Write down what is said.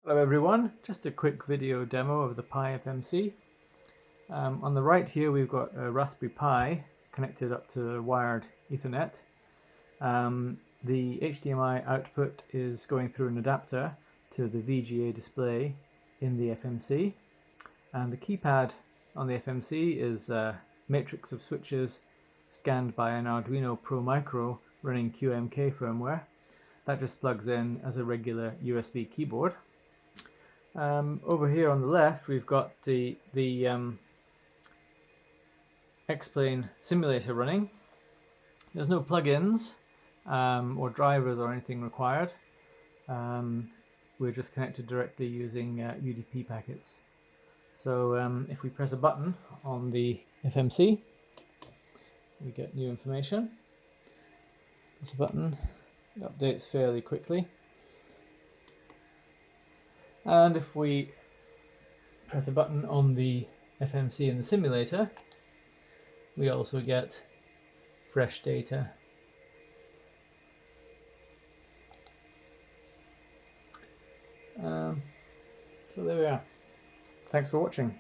Hello everyone, just a quick video demo of the pyFMC. On the right here we've got a Raspberry Pi connected up to wired Ethernet. The HDMI output is going through an adapter to the VGA display in the FMC, and the keypad on the FMC is a matrix of switches scanned by an Arduino Pro Micro running QMK firmware. That just plugs in as a regular USB keyboard. Over here on the left we've got the X-Plane simulator running. There's no plugins or drivers or anything required. We're just connected directly using UDP packets. So if we press a button on the FMC, we get new information. Press a button, it updates fairly quickly. And if we press a button on the FMC in the simulator, we also get fresh data. So there we are. Thanks for watching.